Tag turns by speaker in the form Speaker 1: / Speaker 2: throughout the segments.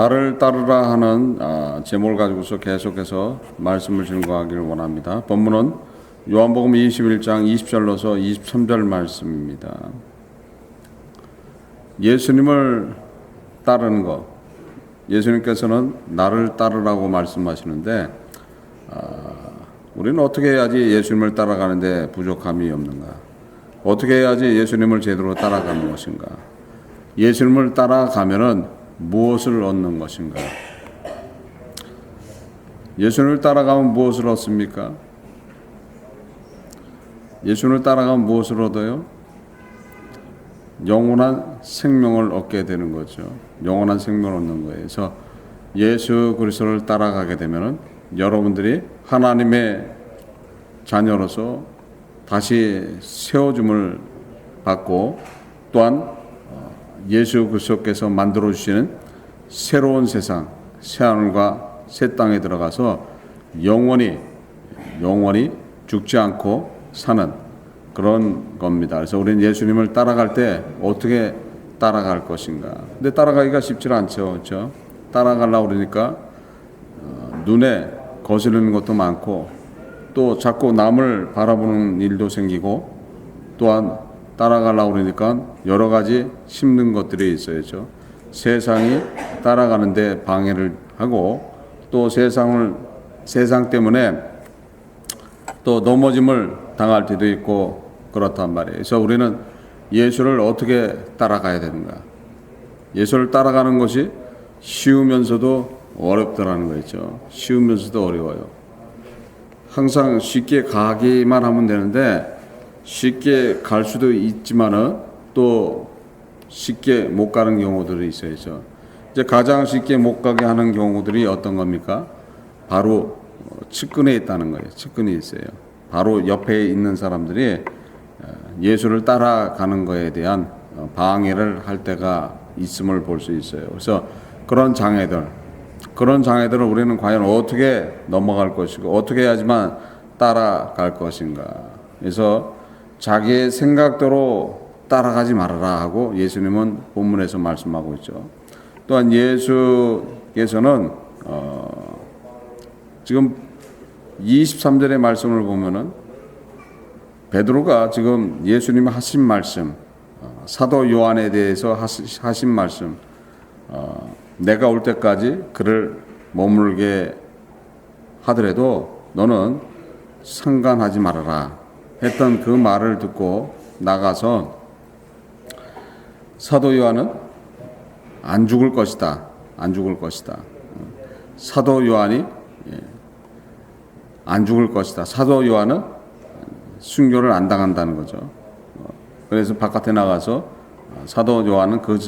Speaker 1: 나를 따르라 하는 제목을 가지고서 계속해서 말씀을 증거하기를 원합니다. 본문은 요한복음 21장 20절로서 23절 말씀입니다. 예수님을 따르는 것, 예수님께서는 나를 따르라고 말씀하시는데 우리는 어떻게 해야지 예수님을 따라가는데 부족함이 없는가? 어떻게 해야지 예수님을 제대로 따라가는 것인가? 예수님을 따라가면은 무엇을 얻는 것인가? 예수님을 따라가면 무엇을 얻습니까? 예수님을 따라가면 무엇을 얻어요? 영원한 생명을 얻게 되는 거죠. 영원한 생명을 얻는 거예요. 그래서 예수 그리스도를 따라가게 되면은 여러분들이 하나님의 자녀로서 다시 세워줌을 받고 또한 예수 그리스도께서 만들어 주시는 새로운 세상, 새 하늘과 새 땅에 들어가서 영원히 죽지 않고 사는 그런 겁니다. 그래서 우리는 예수님을 따라갈 때 어떻게 따라갈 것인가? 근데 따라가기가 쉽지 않죠, 그렇죠? 따라가려고 그러니까 눈에 거스르는 것도 많고 또 자꾸 남을 바라보는 일도 생기고 또한 따라가려고 그러니까 여러 가지 힘든 것들이 있어야죠. 세상이 따라가는데 방해를 하고 또 세상 때문에 또 넘어짐을 당할 때도 있고 그렇단 말이에요. 그래서 우리는 예수를 어떻게 따라가야 되는가? 예수를 따라가는 것이 쉬우면서도 어렵더라는 거죠. 쉬우면서도 어려워요. 항상 쉽게 가기만 하면 되는데 쉽게 갈 수도 있지만은 또 쉽게 못 가는 경우들이 있어야죠. 이제 가장 쉽게 못 가게 하는 경우들이 어떤 겁니까? 바로 측근에 있다는 거예요. 측근이 있어요. 바로 옆에 있는 사람들이 예수를 따라가는 것에 대한 방해를 할 때가 있음을 볼 수 있어요. 그래서 그런 장애들을 우리는 과연 어떻게 넘어갈 것이고 어떻게 해야지만 따라갈 것인가. 그래서 자기의 생각대로 따라가지 말아라 하고 예수님은 본문에서 말씀하고 있죠. 또한 예수께서는 지금 23절의 말씀을 보면은 베드로가 지금 예수님이 하신 말씀, 사도 요한에 대해서 하신 말씀, 내가 올 때까지 그를 머물게 하더라도 너는 상관하지 말아라 했던 그 말을 듣고 나가서 사도 요한은 안 죽을 것이다. 사도 요한이 안 죽을 것이다. 사도 요한은 순교를 안 당한다는 거죠. 그래서 바깥에 나가서 사도 요한은 그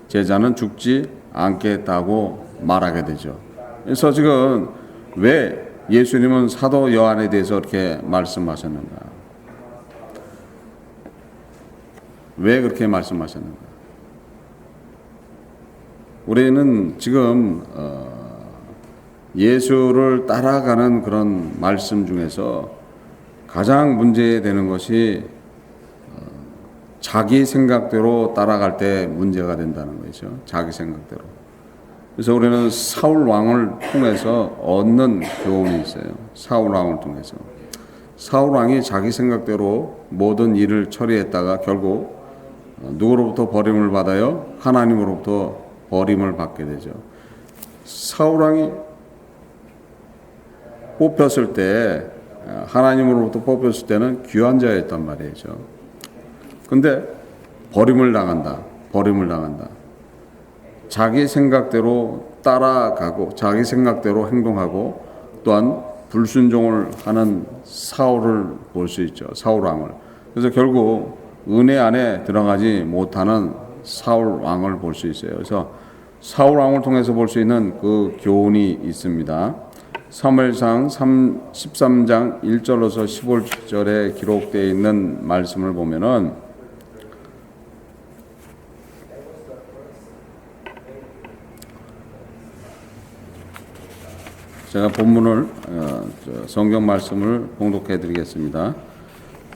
Speaker 1: 제자는 죽지 않겠다고 말하게 되죠. 그래서 지금 왜 예수님은 사도 요한에 대해서 이렇게 말씀하셨는가? 왜 그렇게 말씀하셨는가? 우리는 지금 예수를 따라가는 그런 말씀 중에서 가장 문제되는 것이 자기 생각대로 따라갈 때 문제가 된다는 거죠. 자기 생각대로. 그래서 우리는 사울 왕을 통해서 얻는 교훈이 있어요. 사울 왕을 통해서. 사울 왕이 자기 생각대로 모든 일을 처리했다가 결국 누구로부터 버림을 받아요? 하나님으로부터 버림을 받게 되죠. 사울 왕이 뽑혔을 때 하나님으로부터 뽑혔을 때는 귀한 자였단 말이죠. 근데 버림을 당한다. 자기 생각대로 따라가고 자기 생각대로 행동하고 또한 불순종을 하는 사울을 볼 수 있죠. 사울 왕을. 그래서 결국 은혜 안에 들어가지 못하는 사울 왕을 볼 수 있어요. 그래서 사울 왕을 통해서 볼 수 있는 그 교훈이 있습니다. 사무엘상 13장 1절로서 15절에 기록되어 있는 말씀을 보면은 제가 본문을 성경 말씀을 봉독해 드리겠습니다.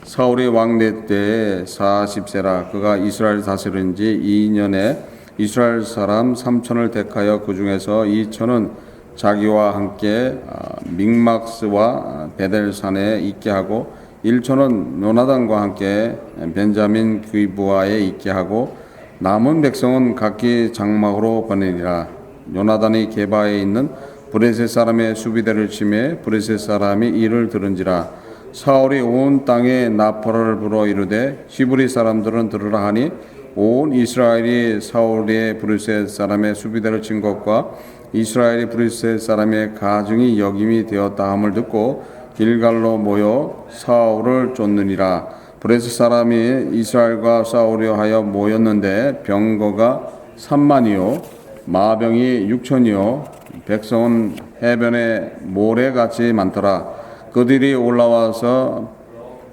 Speaker 1: 사울이 왕래 때에 40세라 그가 이스라엘 다스린 지 2년에 이스라엘 사람 3천을 택하여 그 중에서 2천은 자기와 함께 믹막스와 베델산에 있게 하고 1천은 요나단과 함께 벤자민 기브아에 있게 하고 남은 백성은 각기 장막으로 보내니라. 요나단이 게바에 있는 브레셋 사람의 수비대를 치매 브레셋 사람이 이를 들은지라. 사울이 온 땅에 나팔을 불어 이르되 히브리 사람들은 들으라 하니 온 이스라엘이 사울의 브레셋 사람의 수비대를 친 것과 이스라엘이 브레셋 사람의 가증이 역임이 되었다 함을 듣고 길갈로 모여 사울을 쫓느니라. 브레셋 사람이 이스라엘과 싸우려 하여 모였는데 병거가 3만이요 마병이 6천이요 백성은 해변에 모래같이 많더라. 그들이 올라와서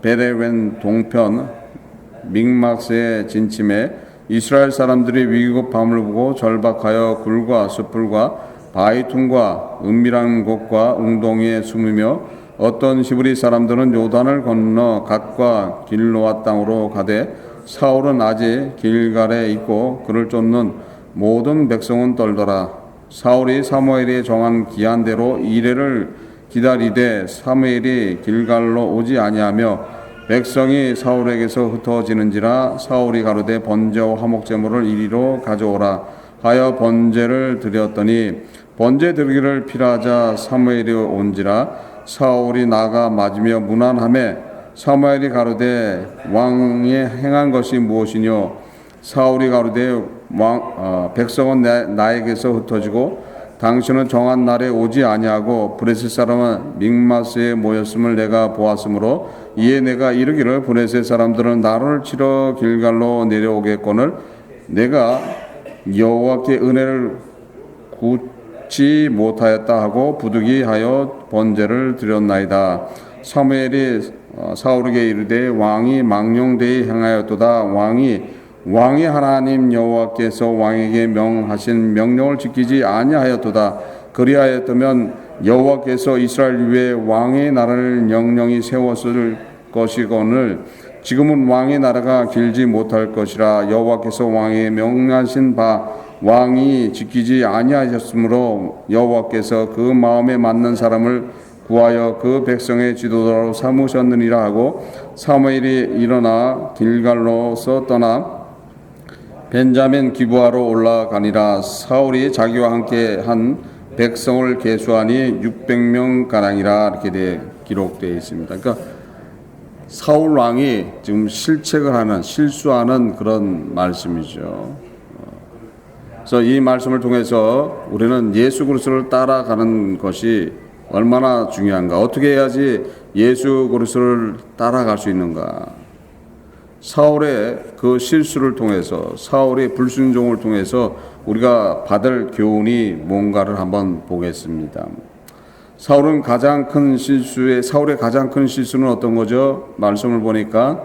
Speaker 1: 베레웬 동편 믹마스에 진침해 이스라엘 사람들이 위급함을 보고 절박하여 굴과 숯불과 바위퉁과 은밀한 곳과 웅덩이에 숨으며 어떤 히브리 사람들은 요단을 건너 갓과 길로아 땅으로 가되 사울은 아직 길갈에 있고 그를 쫓는 모든 백성은 떨더라. 사울이 사무엘이 정한 기한대로 이레를 기다리되 사무엘이 길갈로 오지 아니하며 백성이 사울에게서 흩어지는지라. 사울이 가로되 번제와 화목제물을 이리로 가져오라 하여 번제를 드렸더니 번제 드리기를 필하자 사무엘이 온지라. 사울이 나가 맞으며 문안하매 사무엘이 가로되 왕이 행한 것이 무엇이뇨. 사울이 가로되 백성은 나에게서 흩어지고 당신은 정한 날에 오지 아니하고 브레셋 사람은 믹마스에 모였음을 내가 보았으므로 이에 내가 이르기를 브레셋 사람들은 나를 치러 길갈로 내려오겠거늘 내가 여호와께 은혜를 굳지 못하였다 하고 부득이하여 번제를 드렸나이다. 사무엘이 사울에게 이르되 왕이 망령되이 행하였도다. 왕이 하나님 여호와께서 왕에게 명하신 명령을 지키지 아니하였도다. 그리하였다면 여호와께서 이스라엘 위에 왕의 나라를 영영히 세웠을 것이거늘 지금은 왕의 나라가 길지 못할 것이라. 여호와께서 왕에게 명하신 바 왕이 지키지 아니하셨으므로 여호와께서 그 마음에 맞는 사람을 구하여 그 백성의 지도자로 삼으셨느니라 하고 사무엘이 일어나 길갈로서 떠나 벤자민 기브아로 올라가니라. 사울이 자기와 함께 한 백성을 계수하니 600명 가량이라. 이렇게 기록되어 있습니다. 그러니까 사울 왕이 지금 실수하는 그런 말씀이죠. 그래서 이 말씀을 통해서 우리는 예수 그리스도를 따라가는 것이 얼마나 중요한가, 어떻게 해야지 예수 그리스도를 따라갈 수 있는가. 사울의 그 실수를 통해서, 사울의 불순종을 통해서 우리가 받을 교훈이 뭔가를 한번 보겠습니다. 사울의 가장 큰 실수는 어떤 거죠? 말씀을 보니까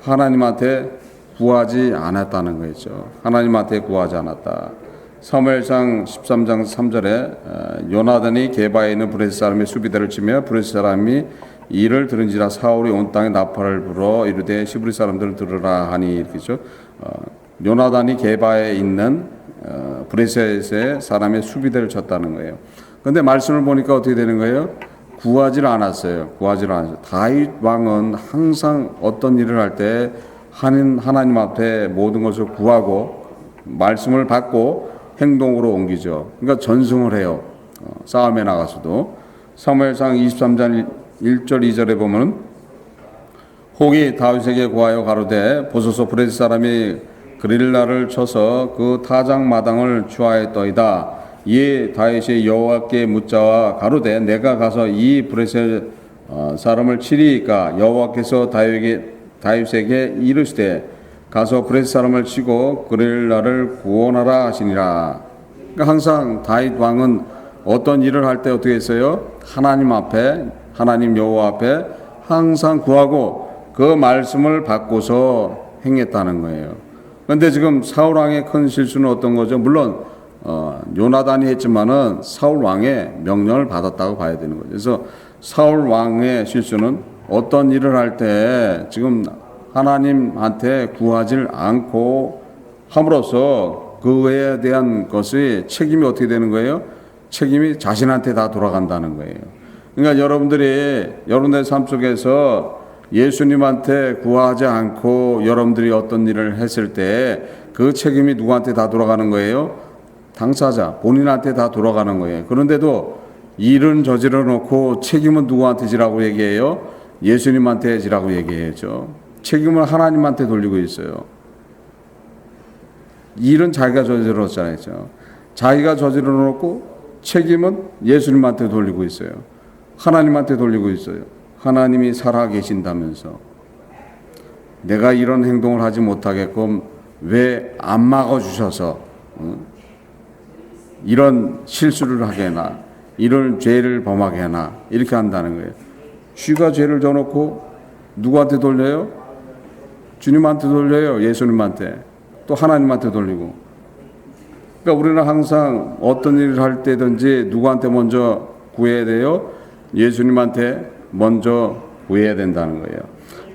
Speaker 1: 하나님한테 구하지 않았다는 거죠. 하나님한테 구하지 않았다. 사무엘상 13장 3절에 요나단이 게바에 있는 브레셋 사람의 수비대를 치며 브레셋 사람이 이를 들은지라. 사울이 온 땅에 나팔을 불어 이르되 히브리 사람들을 들으라 하니. 이렇게죠. 요나단이 게바에 있는 브레셋의 사람의 수비대를 쳤다는 거예요. 그런데 말씀을 보니까 어떻게 되는 거예요? 구하지를 않았어요. 다윗 왕은 항상 어떤 일을 할 때 하나님 앞에 모든 것을 구하고 말씀을 받고 행동으로 옮기죠. 그러니까 전승을 해요. 싸움에 나가서도. 사무엘상 23장 1절 2절에 보면 혹이 다윗에게 구하여 가로되 보소서 브레셋 사람이 그릴라를 쳐서 그 타작 마당을 취하였더이다. 이에 다윗이 여호와께 묻자와 가로되 내가 가서 이 브레셋 사람을 치리이까. 여호와께서 다윗에게 이르시되 가서 브레셋 사람을 치고 그릴라를 구원하라 하시니라. 그러니까 항상 다윗 왕은 어떤 일을 할 때 어떻게 했어요? 하나님 앞에, 하나님 여호와 앞에 항상 구하고 그 말씀을 받고서 행했다는 거예요. 그런데 지금 사울 왕의 큰 실수는 어떤 거죠? 물론 요나단이 했지만은 사울 왕의 명령을 받았다고 봐야 되는 거죠. 그래서 사울 왕의 실수는 어떤 일을 할 때 지금 하나님한테 구하지 않고 함으로써 그에 대한 것의 책임이 어떻게 되는 거예요? 책임이 자신한테 다 돌아간다는 거예요. 그러니까 여러분들의 삶 속에서 예수님한테 구하지 않고 여러분들이 어떤 일을 했을 때 그 책임이 누구한테 다 돌아가는 거예요? 당사자 본인한테 다 돌아가는 거예요. 그런데도 일은 저질러 놓고 책임은 누구한테 지라고 얘기해요? 예수님한테 지라고 얘기해야죠. 책임을 하나님한테 돌리고 있어요. 일은 자기가 저질렀잖아요. 자기가 저질러 놓고 책임은 예수님한테 돌리고 있어요. 하나님한테 돌리고 있어요. 하나님이 살아 계신다면서 내가 이런 행동을 하지 못하게끔 왜 안 막아주셔서 이런 실수를 하게 하나, 이런 죄를 범하게 하나, 이렇게 한다는 거예요. 쥐가 죄를 져놓고 누구한테 돌려요? 주님한테 돌려요. 예수님한테. 또 하나님한테 돌리고. 그러니까 우리는 항상 어떤 일을 할 때든지 누구한테 먼저 구해야 돼요? 예수님한테 먼저 구해야 된다는 거예요.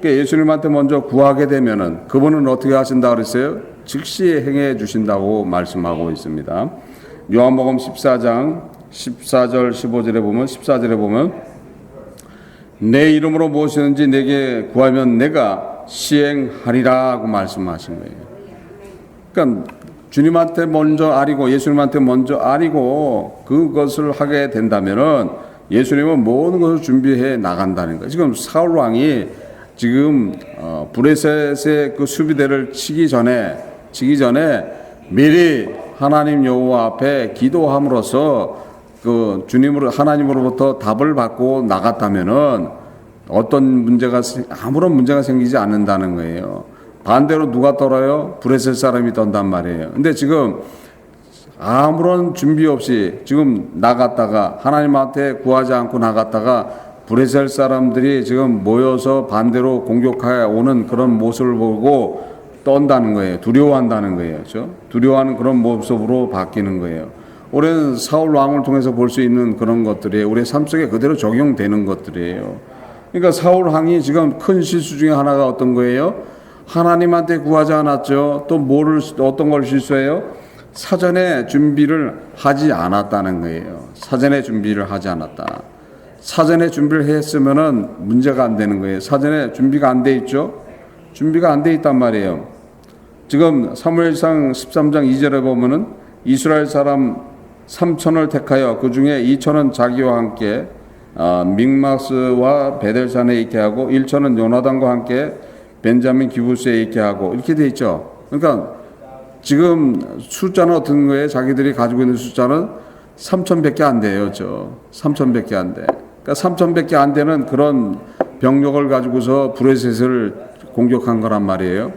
Speaker 1: 그러니까 예수님한테 먼저 구하게 되면은 그분은 어떻게 하신다 그랬어요? 즉시 행해 주신다고 말씀하고 있습니다. 요한복음 14장 14절 15절에 보면 14절에 보면 내 이름으로 무엇이든지 내게 구하면 내가 시행하리라고 말씀하신 거예요. 그러니까 주님한테 먼저 아리고 예수님한테 먼저 아리고 그것을 하게 된다면은 예수님은 모든 것을 준비해 나간다는 거예요. 지금 사울 왕이 지금 브레셋의 그 수비대를 치기 전에 미리 하나님 여호와 앞에 기도함으로써 그 주님으로 하나님으로부터 답을 받고 나갔다면은 어떤 문제가 아무런 문제가 생기지 않는다는 거예요. 반대로 누가 떨어요? 브레셋 사람이 떤단 말이에요. 근데 지금 아무런 준비 없이 지금 나갔다가 하나님한테 구하지 않고 나갔다가 브레셀 사람들이 지금 모여서 반대로 공격해 오는 그런 모습을 보고 떤다는 거예요. 두려워한다는 거예요. 그렇죠? 두려워하는 그런 모습으로 바뀌는 거예요. 우리는 사울 왕을 통해서 볼 수 있는 그런 것들이 우리의 삶 속에 그대로 적용되는 것들이에요. 그러니까 사울 왕이 지금 큰 실수 중에 하나가 어떤 거예요? 하나님한테 구하지 않았죠. 또 어떤 걸 실수해요? 사전에 준비를 하지 않았다는 거예요. 사전에 준비를 하지 않았다. 사전에 준비를 했으면은 문제가 안 되는 거예요. 사전에 준비가 안 돼 있죠? 준비가 안 돼 있단 말이에요. 지금 사무엘상 13장 2절에 보면은 이스라엘 사람 3천을 택하여 그 중에 2천은 자기와 함께 믹마스와 베델산에 있게 하고 1천은 요나단과 함께 벤자민 기브스에 있게 하고 이렇게 돼 있죠. 그러니까 지금 숫자는 어떤 거예요? 자기들이 가지고 있는 숫자는 3천밖에 안 돼요. 3천밖에 안 돼. 그러니까 3천밖에 안 되는 그런 병력을 가지고서 브레셋을 공격한 거란 말이에요.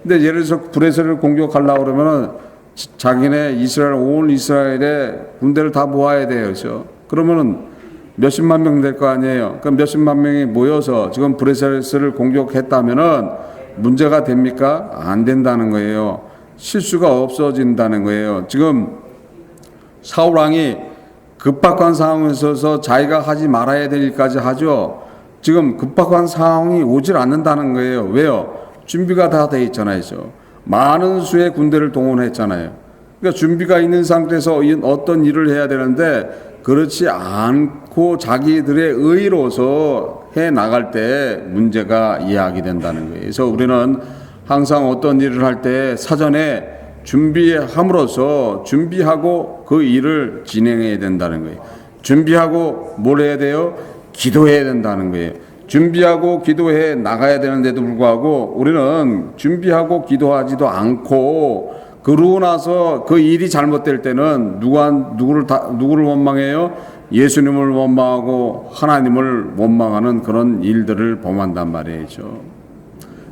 Speaker 1: 근데 예를 들어서 브레셋을 공격하려고 그러면은 자기네 온 이스라엘의 군대를 다 모아야 돼요. 그렇죠? 그러면은 몇십만 명 될 거 아니에요. 그럼 몇십만 명이 모여서 지금 브레셋을 공격했다면은 문제가 됩니까? 안 된다는 거예요. 실수가 없어진다는 거예요. 지금 사울 왕이 급박한 상황에 있어서 자기가 하지 말아야 될 일까지 하죠. 지금 급박한 상황이 오질 않는다는 거예요. 왜요? 준비가 다 돼 있잖아요. 많은 수의 군대를 동원했잖아요. 그러니까 준비가 있는 상태에서 어떤 일을 해야 되는데 그렇지 않고 자기들의 의로서 해 나갈 때 문제가 이야기된다는 거예요. 그래서 우리는 항상 어떤 일을 할 때 사전에 준비함으로써 준비하고 그 일을 진행해야 된다는 거예요. 준비하고 뭘 해야 돼요? 기도해야 된다는 거예요. 준비하고 기도해 나가야 되는데도 불구하고 우리는 준비하고 기도하지도 않고 그러고 나서 그 일이 잘못될 때는 누구를 원망해요? 예수님을 원망하고 하나님을 원망하는 그런 일들을 범한단 말이죠.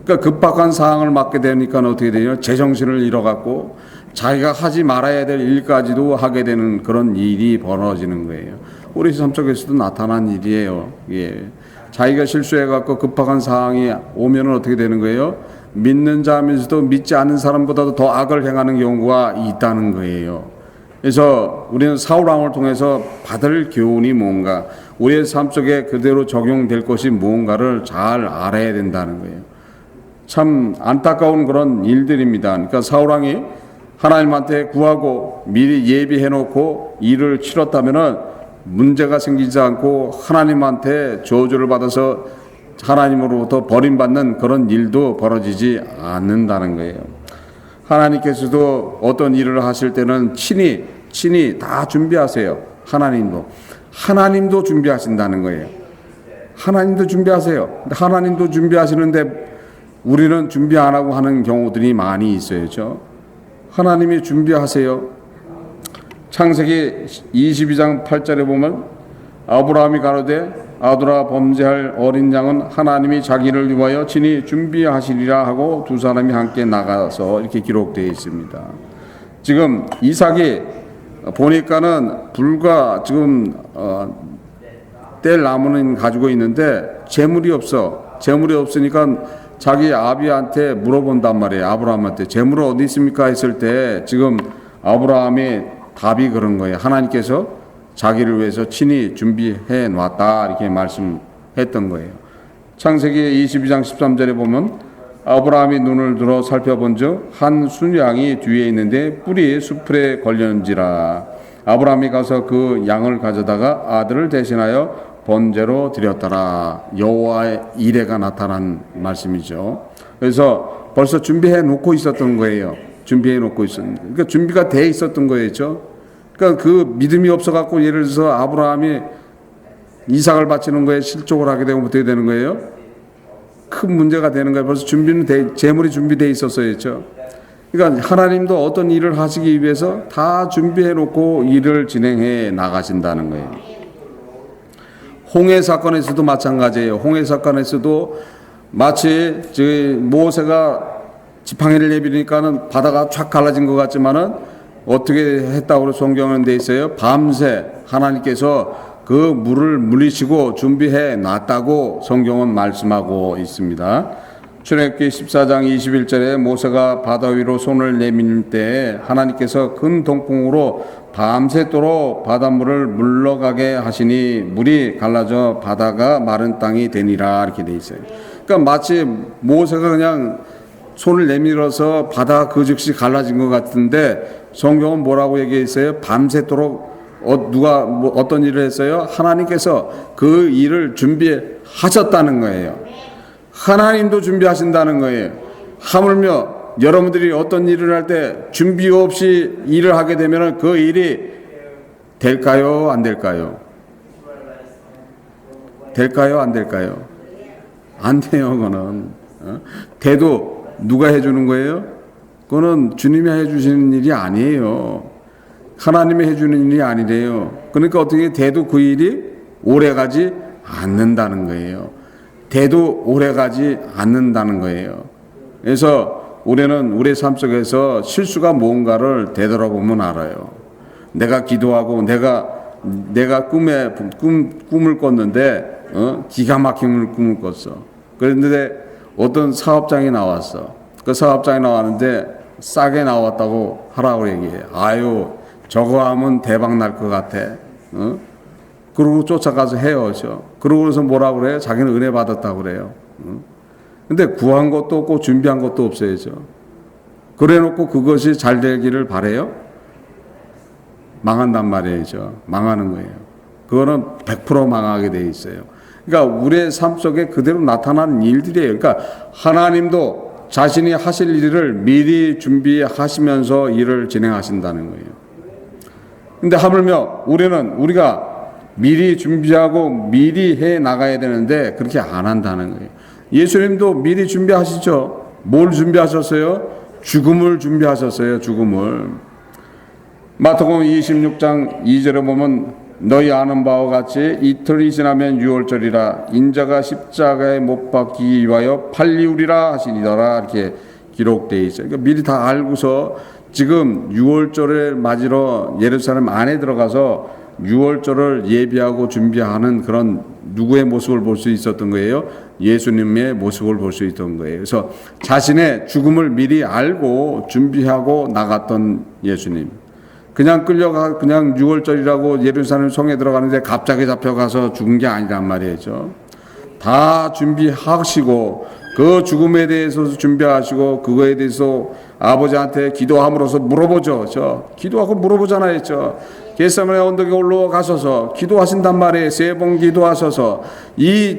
Speaker 1: 그러니까 급박한 상황을 맞게 되니까 어떻게 돼요? 제정신을 잃어갖고 자기가 하지 말아야 될 일까지도 하게 되는 그런 일이 벌어지는 거예요. 우리 삶 속에서도 나타난 일이에요. 예. 자기가 실수해갖고 급박한 상황이 오면은 어떻게 되는 거예요? 믿는 자면서도 믿지 않는 사람보다도 더 악을 행하는 경우가 있다는 거예요. 그래서 우리는 사울 왕을 통해서 받을 교훈이 뭔가, 우리의 삶 속에 그대로 적용될 것이 뭔가를 잘 알아야 된다는 거예요. 참 안타까운 그런 일들입니다. 그러니까 사울 왕이 하나님한테 구하고 미리 예비해놓고 일을 치렀다면은 문제가 생기지 않고 하나님한테 저주를 받아서 하나님으로부터 버림받는 그런 일도 벌어지지 않는다는 거예요. 하나님께서도 어떤 일을 하실 때는 친히 다 준비하세요. 하나님도 준비하신다는 거예요. 하나님도 준비하세요. 하나님도 준비하시는데 우리는 준비 안 하고 하는 경우들이 많이 있어요. 하나님이 준비하세요. 창세기 22장 8절에 보면 아브라함이 가로되 아들아 범죄할 어린 양은 하나님이 자기를 위하여 친히 준비하시리라 하고 두 사람이 함께 나가서 이렇게 기록되어 있습니다. 지금 이삭이 보니까는 불과 지금 뗄 나무는 가지고 있는데 재물이 없으니까 자기 아비한테 물어본단 말이에요. 아브라함한테 재물 어디 있습니까 했을 때 지금 아브라함이 답이 그런 거예요. 하나님께서 자기를 위해서 친히 준비해 놨다 이렇게 말씀했던 거예요. 창세기 22장 13절에 보면 아브라함이 눈을 들어 살펴본즉 한 순양이 뒤에 있는데 뿔이 수풀에 걸렸는지라. 아브라함이 가서 그 양을 가져다가 아들을 대신하여 번제로 드렸더라. 여호와의 이레가 나타난 말씀이죠. 그래서 벌써 준비해 놓고 있었던 거예요. 그러니까 준비가 돼 있었던 거였죠. 그러니까 그 믿음이 없어갖고 예를 들어서 아브라함이 이삭을 바치는 거에 실족을 하게 되면 어떻게 되는 거예요? 큰 문제가 되는 거예요. 벌써 재물이 준비돼 있었어야죠. 그러니까 하나님도 어떤 일을 하시기 위해서 다 준비해 놓고 일을 진행해 나가신다는 거예요. 홍해 사건에서도 마찬가지예요. 홍해 사건에서도 마치 모세가 지팡이를 내밀으니까는 바다가 쫙 갈라진 것 같지만은 어떻게 했다고 성경은 돼 있어요? 밤새 하나님께서 그 물을 물리치고 준비해 놨다고 성경은 말씀하고 있습니다. 출애굽기 14장 21절에 모세가 바다 위로 손을 내밀 때 하나님께서 큰 동풍으로 밤새도록 바닷물을 물러가게 하시니 물이 갈라져 바다가 마른 땅이 되니라 이렇게 돼 있어요. 그러니까 마치 모세가 그냥 손을 내밀어서 바다가 그 즉시 갈라진 것 같은데 성경은 뭐라고 얘기했어요? 밤새도록 누가 어떤 일을 했어요? 하나님께서 그 일을 준비하셨다는 거예요. 하나님도 준비하신다는 거예요. 하물며 여러분들이 어떤 일을 할 때 준비 없이 일을 하게 되면 그 일이 될까요? 안 될까요? 될까요? 안 될까요? 안 돼요. 그거는 돼도 누가 해주는 거예요? 그거는 주님이 해주시는 일이 아니에요. 하나님이 해주는 일이 아니래요. 그러니까 어떻게 돼도 그 일이 오래가지 않는다는 거예요. 돼도 오래가지 않는다는 거예요. 그래서 우리는 우리 삶 속에서 실수가 뭔가를 되돌아보면 알아요. 내가 기도하고 내가 꿈을 꿨는데 기가 막힌 꿈을 꿨어. 그런데 어떤 사업장이 나왔어. 그 사업장이 나왔는데 싸게 나왔다고 하라고 얘기해. 아유, 저거 하면 대박 날 것 같아. 그러고 쫓아가서 헤어져. 그러고서 뭐라고 그래요? 자기는 은혜 받았다고 그래요. 근데 구한 것도 없고 준비한 것도 없어야죠. 그래 놓고 그것이 잘 되기를 바래요? 망한단 말이죠. 망하는 거예요. 그거는 100% 망하게 돼 있어요. 그러니까 우리의 삶 속에 그대로 나타나는 일들이에요. 그러니까 하나님도 자신이 하실 일을 미리 준비하시면서 일을 진행하신다는 거예요. 근데 하물며 우리가 미리 준비하고 미리 해 나가야 되는데 그렇게 안 한다는 거예요. 예수님도 미리 준비하시죠. 뭘 준비하셨어요? 죽음을 준비하셨어요. 죽음을. 마태복음 26장 2절에 보면 너희 아는 바와 같이 이틀이 지나면 유월절이라 인자가 십자가에 못 박히기 위하여 팔리우리라 하시니더라 이렇게 기록되어 있어요. 그러니까 미리 다 알고서 지금 유월절을 맞으러 예루살렘 안에 들어가서 유월절을 예비하고 준비하는 그런 누구의 모습을 볼 수 있었던 거예요? 예수님의 모습을 볼 수 있던 거예요. 그래서 자신의 죽음을 미리 알고 준비하고 나갔던 예수님. 그냥 끌려가 그냥 유월절이라고 예루살렘 성에 들어가는데 갑자기 잡혀가서 죽은 게 아니란 말이죠. 다 준비하시고 그 죽음에 대해서 준비하시고 그거에 대해서 아버지한테 기도함으로써 물어보죠. 기도하고 물어보잖아요. 겟세마네 언덕에 올라가셔서 기도하신단 말이에요. 3번 기도하셔서 이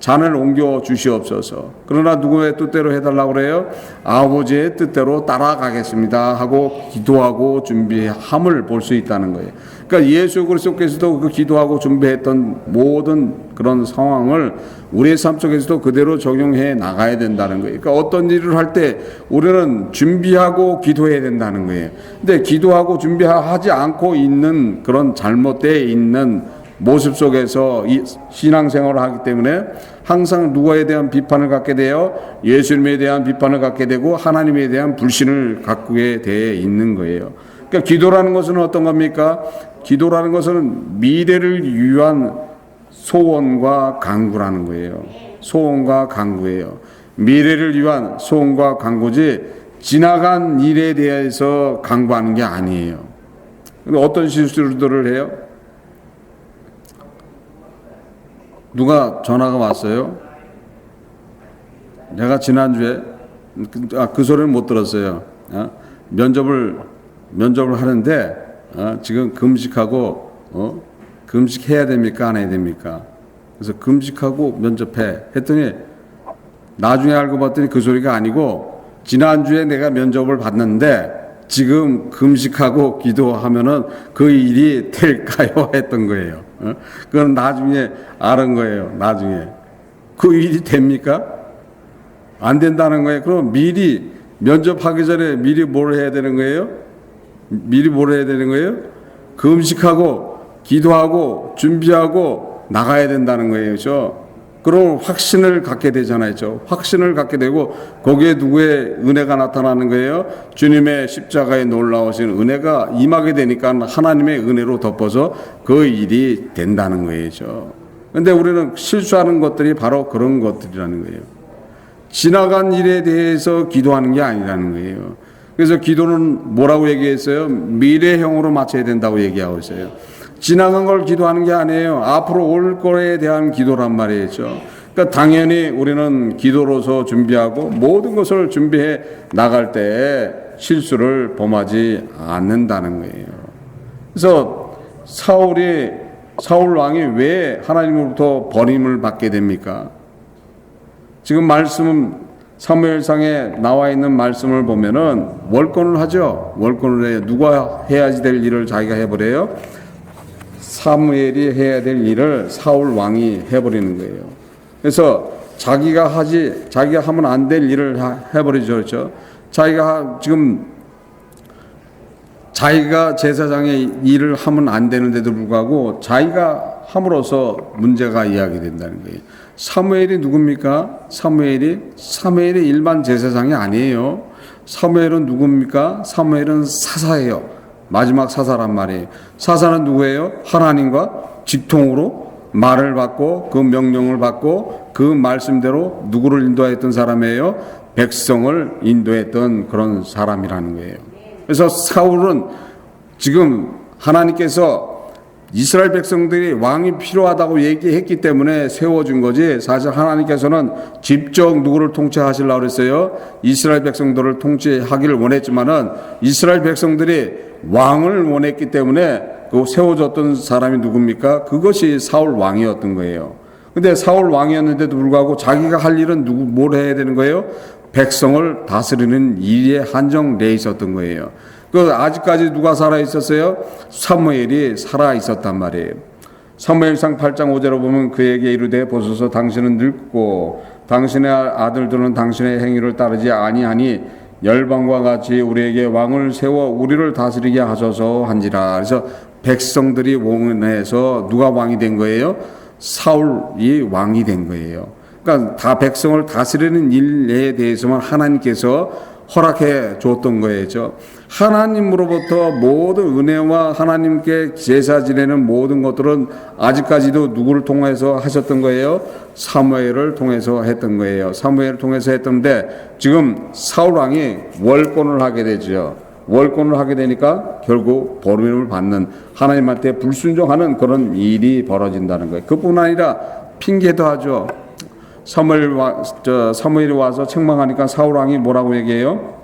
Speaker 1: 잔을 옮겨 주시옵소서. 그러나 누구의 뜻대로 해달라고 그래요? 아버지의 뜻대로 따라가겠습니다 하고 기도하고 준비함을 볼 수 있다는 거예요. 그러니까 예수 그리스도께서도 그 기도하고 준비했던 모든 그런 상황을 우리의 삶 속에서도 그대로 적용해 나가야 된다는 거예요. 그러니까 어떤 일을 할 때 우리는 준비하고 기도해야 된다는 거예요. 근데 기도하고 준비하지 않고 있는 그런 잘못되어 있는 모습 속에서 이 신앙생활을 하기 때문에 항상 누구에 대한 비판을 갖게 되어 예수님에 대한 비판을 갖게 되고 하나님에 대한 불신을 갖게 돼 있는 거예요. 그러니까 기도라는 것은 어떤 겁니까? 기도라는 것은 미래를 위한 소원과 간구라는 거예요. 소원과 간구예요. 미래를 위한 소원과 간구지 지나간 일에 대해서 간구하는 게 아니에요. 어떤 실수들을 해요? 누가 전화가 왔어요. 내가 지난주에 그 소리는 못 들었어요. 면접을 하는데 지금 금식하고 금식해야 됩니까 안 해야 됩니까? 그래서 금식하고 면접해 했더니 나중에 알고 봤더니 그 소리가 아니고 지난주에 내가 면접을 봤는데 지금 금식하고 기도하면은 그 일이 될까요? 했던 거예요. 그건 나중에 알은 거예요. 나중에 그 일이 됩니까? 안 된다는 거예요. 그럼 미리 면접하기 전에 미리 뭘 해야 되는 거예요? 미리 뭘 해야 되는 거예요? 금식하고 기도하고 준비하고 나가야 된다는 거예요. 그렇죠? 그럼 확신을 갖게 되잖아요. 확신을 갖게 되고 거기에 누구의 은혜가 나타나는 거예요? 주님의 십자가에 놀라우신 은혜가 임하게 되니까 하나님의 은혜로 덮어서 그 일이 된다는 거예요. 그런데 우리는 실수하는 것들이 바로 그런 것들이라는 거예요. 지나간 일에 대해서 기도하는 게 아니라는 거예요. 그래서 기도는 뭐라고 얘기했어요? 미래형으로 맞춰야 된다고 얘기하고 있어요. 지나간 걸 기도하는 게 아니에요. 앞으로 올 거에 대한 기도란 말이죠. 그러니까 당연히 우리는 기도로서 준비하고 모든 것을 준비해 나갈 때 실수를 범하지 않는다는 거예요. 그래서 사울 왕이 왜 하나님으로부터 버림을 받게 됩니까? 지금 말씀은 사무엘상에 나와 있는 말씀을 보면은 월권을 하죠. 월권을 해요. 누가 해야지 될 일을 자기가 해버려요. 사무엘이 해야 될 일을 사울 왕이 해버리는 거예요. 그래서 자기가 하면 안 될 일을 해버리죠. 그렇죠? 자기가 제사장의 일을 하면 안 되는데도 불구하고 자기가 함으로써 문제가 이야기된다는 거예요. 사무엘이 누굽니까? 사무엘이 일반 제사장이 아니에요. 사무엘은 누굽니까? 사무엘은 사사예요. 마지막 사사란 말이에요. 사사는 누구예요? 하나님과 직통으로 말을 받고 그 명령을 받고 그 말씀대로 누구를 인도했던 사람이에요? 백성을 인도했던 그런 사람이라는 거예요. 그래서 사울은 지금 하나님께서 이스라엘 백성들이 왕이 필요하다고 얘기했기 때문에 세워준 거지, 사실 하나님께서는 직접 누구를 통치하시려고 그랬어요? 이스라엘 백성들을 통치하기를 원했지만은 이스라엘 백성들이 왕을 원했기 때문에 그 세워졌던 사람이 누굽니까? 그것이 사울 왕이었던 거예요. 근데 사울 왕이었는데도 불구하고 자기가 할 일은 뭘 해야 되는 거예요? 백성을 다스리는 일에 한정돼 있었던 거예요. 아직까지 누가 살아 있었어요? 사무엘이 살아 있었단 말이에요. 사무엘상 8장 5절로 보면 그에게 이르되 보소서 당신은 늙고 당신의 아들들은 당신의 행위를 따르지 아니하니 열방과 같이 우리에게 왕을 세워 우리를 다스리게 하소서 한지라. 그래서 백성들이 원해서 누가 왕이 된 거예요? 사울이 왕이 된 거예요. 그러니까 다 백성을 다스리는 일에 대해서만 하나님께서 허락해 줬던 거예요. 하나님으로부터 모든 은혜와 하나님께 제사 지내는 모든 것들은 아직까지도 누구를 통해서 하셨던 거예요? 사무엘을 통해서 했던 거예요. 사무엘을 통해서 했던데 지금 사울 왕이 월권을 하게 되죠. 월권을 하게 되니까 결국 버림을 받는, 하나님한테 불순종하는 그런 일이 벌어진다는 거예요. 그뿐 아니라 핑계도 하죠. 사무엘이 와서 책망하니까 사울 왕이 뭐라고 얘기해요?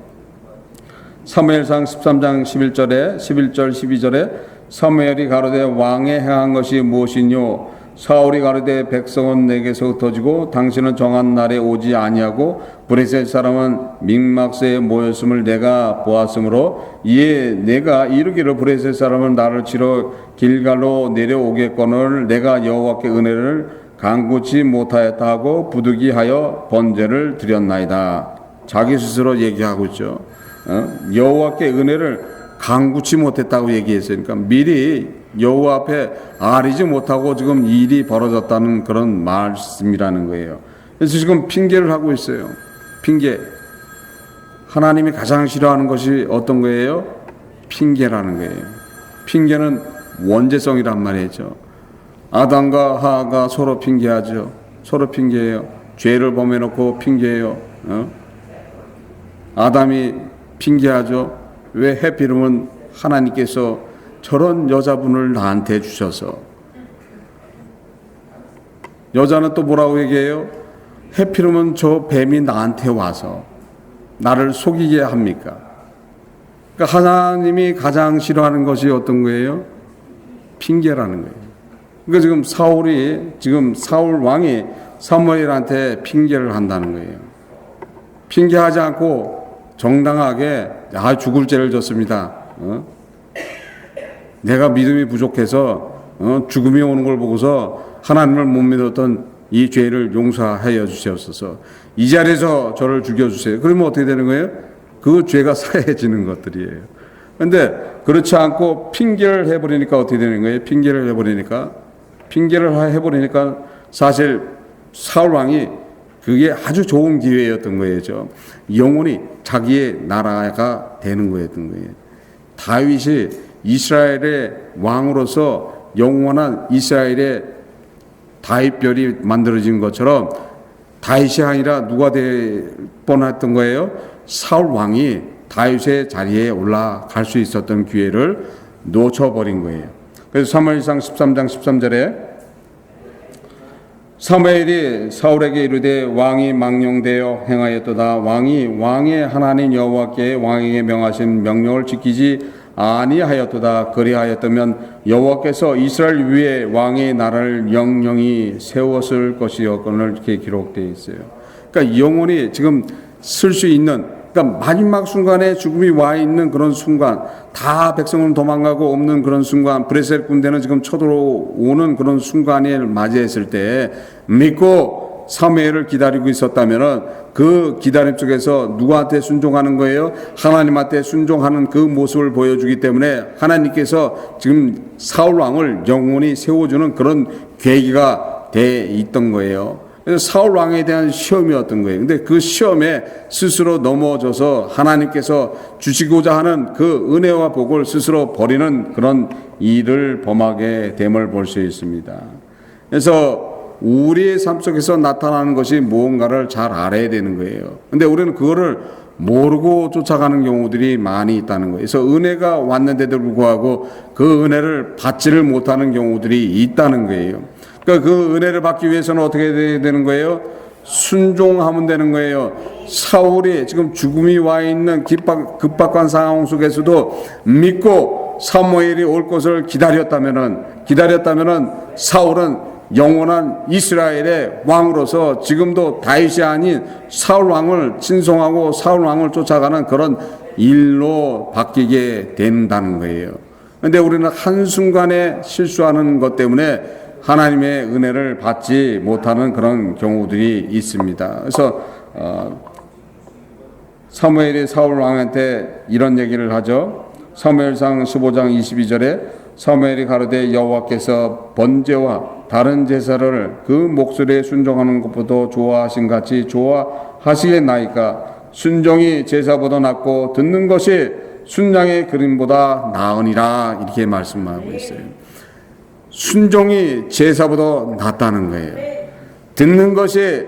Speaker 1: 사무엘상 13장 11절 12절에 사무엘이 가로되 왕의 행한 것이 무엇이뇨? 사울이 가로되 백성은 내게서 흩어지고 당신은 정한 날에 오지 아니하고 브레셋 사람은 믹막스에 모였음을 내가 보았으므로 이에 내가 이르기를 브레셋 사람은 나를 치러 길갈로 내려오겠거늘 내가 여호와께 은혜를 간구치 못하였다 하고 부득이하여 번제를 드렸나이다. 자기 스스로 얘기하고 있죠. 여호와께 은혜를 간구치 못했다고 얘기했어요. 그러니까 미리 여호와 앞에 아리지 못하고 지금 일이 벌어졌다는 그런 말씀이라는 거예요. 그래서 지금 핑계를 하고 있어요. 핑계. 하나님이 가장 싫어하는 것이 어떤 거예요? 핑계라는 거예요. 핑계는 원죄성이란 말이죠. 아담과 하와가 서로 핑계하죠. 서로 핑계해요. 죄를 범해놓고 핑계해요. 아담이 핑계하죠. 왜 해피름은 하나님께서 저런 여자분을 나한테 주셔서. 여자는 또 뭐라고 얘기해요? 해피름은 저 뱀이 나한테 와서 나를 속이게 합니까? 그러니까 하나님이 가장 싫어하는 것이 어떤 거예요? 핑계라는 거예요. 그러니까 지금 사울 왕이 사무엘한테 핑계를 한다는 거예요. 핑계하지 않고 정당하게 죽을 죄를 졌습니다. 내가 믿음이 부족해서 죽음이 오는 걸 보고서 하나님을 못 믿었던 이 죄를 용서하여 주시옵소서. 이 자리에서 저를 죽여주세요. 그러면 어떻게 되는 거예요? 그 죄가 사해지는 것들이에요. 그런데 그렇지 않고 핑계를 해버리니까 어떻게 되는 거예요? 핑계를 해버리니까 사실 사울 왕이 그게 아주 좋은 기회였던 거예요. 영원히 자기의 나라가 되는 거였던 거예요. 다윗이 이스라엘의 왕으로서 영원한 이스라엘의 다윗별이 만들어진 것처럼 다윗이 아니라 누가 될 뻔했던 거예요? 사울 왕이 다윗의 자리에 올라갈 수 있었던 기회를 놓쳐버린 거예요. 그래서 사무엘상 13장 13절에 사무엘이 사울에게 이르되 왕이 망령되어 행하였도다. 왕의 하나님 여호와께 왕에게 명하신 명령을 지키지 아니하였도다. 그리하였다면 여호와께서 이스라엘 위에 왕의 나라를 영영히 세웠을 것이었거늘 이렇게 기록되어 있어요. 그러니까 영원히 지금 쓸 수 있는, 그러니까 마지막 순간에 죽음이 와 있는 그런 순간, 다 백성은 도망가고 없는 그런 순간, 브레셀 군대는 지금 쳐들어오는 그런 순간을 맞이했을 때 믿고 사무엘을 기다리고 있었다면은 그 기다림 속에서 누구한테 순종하는 거예요? 하나님한테 순종하는 그 모습을 보여주기 때문에 하나님께서 지금 사울 왕을 영원히 세워주는 그런 계기가 돼 있던 거예요. 그래서 사울 왕에 대한 시험이었던 거예요. 근데 그 시험에 스스로 넘어져서 하나님께서 주시고자 하는 그 은혜와 복을 스스로 버리는 그런 일을 범하게 됨을 볼 수 있습니다. 그래서 우리의 삶 속에서 나타나는 것이 무언가를 잘 알아야 되는 거예요. 근데 우리는 그거를 모르고 쫓아가는 경우들이 많이 있다는 거예요. 그래서 은혜가 왔는데도 불구하고 그 은혜를 받지를 못하는 경우들이 있다는 거예요. 그러니까 그 은혜를 받기 위해서는 어떻게 해야 되는 거예요? 순종하면 되는 거예요. 사울이 지금 죽음이 와 있는 급박한 상황 속에서도 믿고 사무엘이 올 것을 기다렸다면은 사울은 영원한 이스라엘의 왕으로서 지금도 다윗이 아닌 사울 왕을 친송하고 사울 왕을 쫓아가는 그런 일로 바뀌게 된다는 거예요. 그런데 우리는 한순간에 실수하는 것 때문에 하나님의 은혜를 받지 못하는 그런 경우들이 있습니다. 그래서 사무엘이 사울 왕한테 이런 얘기를 하죠. 사무엘상 15장 22절에 사무엘이 가로되 여호와께서 번제와 다른 제사를 그 목소리에 순종하는 것보다 좋아하신 같이 좋아하시겠나이까. 순종이 제사보다 낫고 듣는 것이 순양의 그림보다 나으니라. 이렇게 말씀하고 있어요. 순종이 제사보다 낫다는 거예요. 듣는 것이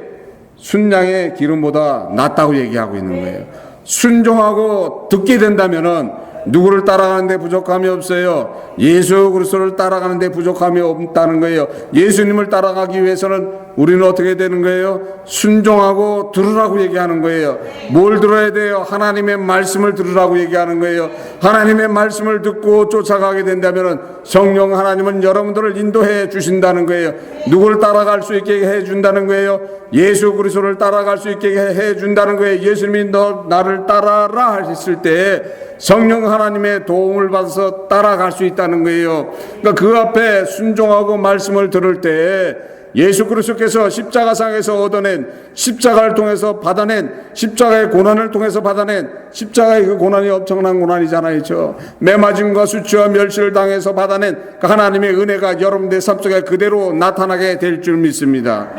Speaker 1: 순양의 기름보다 낫다고 얘기하고 있는 거예요. 순종하고 듣게 된다면은 누구를 따라가는데 부족함이 없어요. 예수 그리스도를 따라가는데 부족함이 없다는 거예요. 예수님을 따라가기 위해서는 우리는 어떻게 되는 거예요? 순종하고 들으라고 얘기하는 거예요. 뭘 들어야 돼요? 하나님의 말씀을 들으라고 얘기하는 거예요. 하나님의 말씀을 듣고 쫓아가게 된다면 성령 하나님은 여러분들을 인도해 주신다는 거예요. 누구를 따라갈 수 있게 해 준다는 거예요? 예수 그리스도를 따라갈 수 있게 해 준다는 거예요. 예수님이 너 나를 따라라 했을 때 성령 하나님의 도움을 받아서 따라갈 수 있다는 거예요. 그러니까 그 앞에 순종하고 말씀을 들을 때 예수 그리스도께서 십자가상에서 얻어낸, 십자가를 통해서 받아낸, 십자가의 고난을 통해서 받아낸, 십자가의 그 고난이 엄청난 고난이잖아요. 매맞음과 수치와 멸시를 당해서 받아낸 그 하나님의 은혜가 여러분들의 삶 속에 그대로 나타나게 될 줄 믿습니다.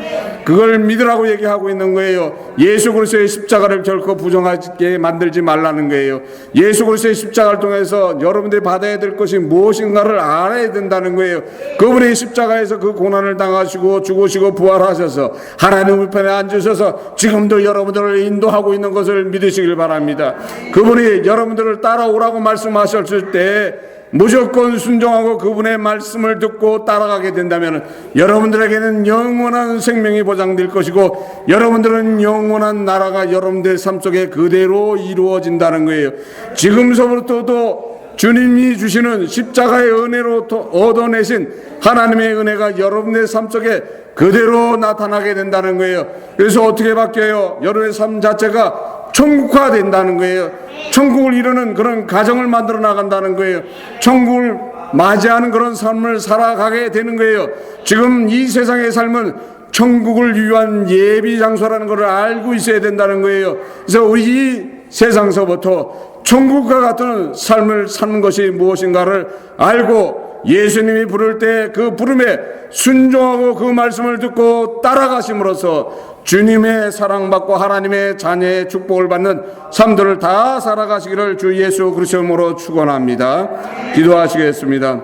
Speaker 1: 그걸 믿으라고 얘기하고 있는 거예요. 예수 그리스도의 십자가를 결코 부정하게 만들지 말라는 거예요. 예수 그리스도의 십자가를 통해서 여러분들이 받아야 될 것이 무엇인가를 알아야 된다는 거예요. 그분의 십자가에서 그 고난을 당하시고 죽으시고 부활하셔서 하나님 우편에 앉으셔서 지금도 여러분들을 인도하고 있는 것을 믿으시길 바랍니다. 그분이 여러분들을 따라오라고 말씀하셨을 때 무조건 순종하고 그분의 말씀을 듣고 따라가게 된다면 여러분들에게는 영원한 생명이 보장될 것이고 여러분들은 영원한 나라가 여러분들의 삶 속에 그대로 이루어진다는 거예요. 지금서부터도 주님이 주시는 십자가의 은혜로 얻어내신 하나님의 은혜가 여러분의 삶 속에 그대로 나타나게 된다는 거예요. 그래서 어떻게 바뀌어요? 여러분의 삶 자체가 천국화 된다는 거예요. 천국을 이루는 그런 가정을 만들어 나간다는 거예요. 천국을 맞이하는 그런 삶을 살아가게 되는 거예요. 지금 이 세상의 삶은 천국을 위한 예비 장소라는 것을 알고 있어야 된다는 거예요. 그래서 우리 이 세상서부터 천국과 같은 삶을 사는 것이 무엇인가를 알고 예수님이 부를 때 그 부름에 순종하고 그 말씀을 듣고 따라가심으로써 주님의 사랑받고 하나님의 자녀의 축복을 받는 삶들을 다 살아가시기를 주 예수 그리스도의 이름으로 축원합니다. 기도하시겠습니다.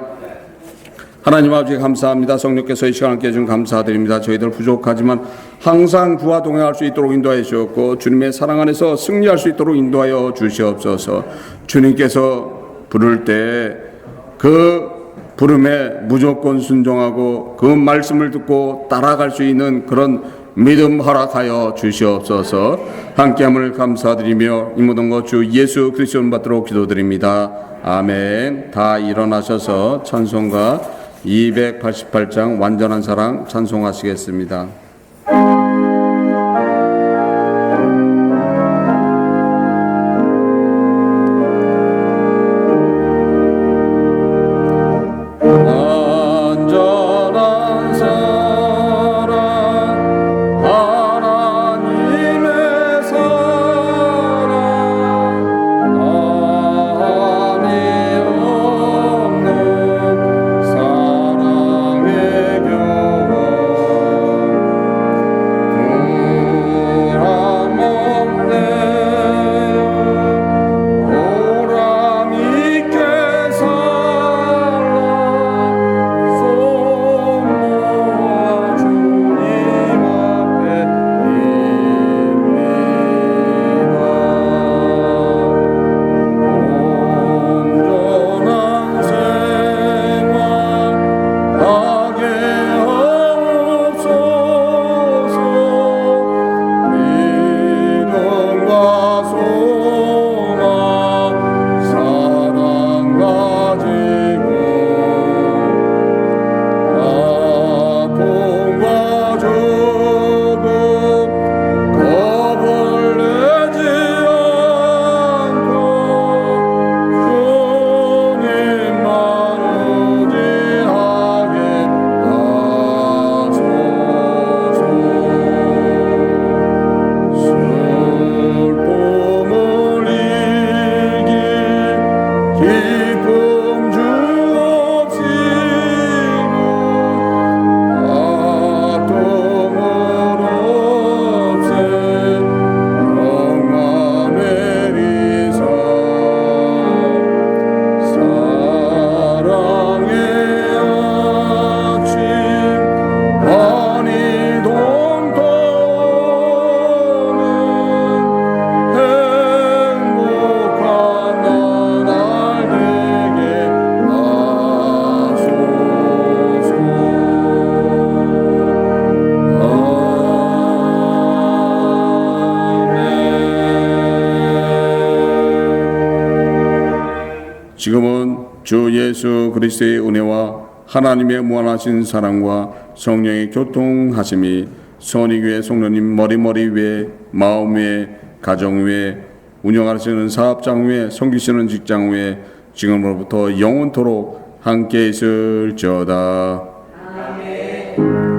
Speaker 1: 하나님 아버지 감사합니다. 성령께서 이 시간을 함께 해주신 감사드립니다. 저희들 부족하지만 항상 주와 동행할 수 있도록 인도하여 주셨고 주님의 사랑 안에서 승리할 수 있도록 인도하여 주시옵소서. 주님께서 부를 때 그 부름에 무조건 순종하고 그 말씀을 듣고 따라갈 수 있는 그런 믿음 허락하여 주시옵소서. 함께함을 감사드리며 이 모든 것 주 예수 그리스도 이름 받도록 기도드립니다. 아멘. 다 일어나셔서 찬송가 288장 완전한 사랑 찬송하시겠습니다. 주 예수 그리스도의 은혜와 하나님의 무한하신 사랑과 성령의 교통하심이 선의교회 성도님 머리머리 위에, 마음 위에, 가정 위에, 운영하시는 사업장 위에, 섬기시는 직장 위에 지금으로부터 영원토록 함께 있을지어다. 아멘.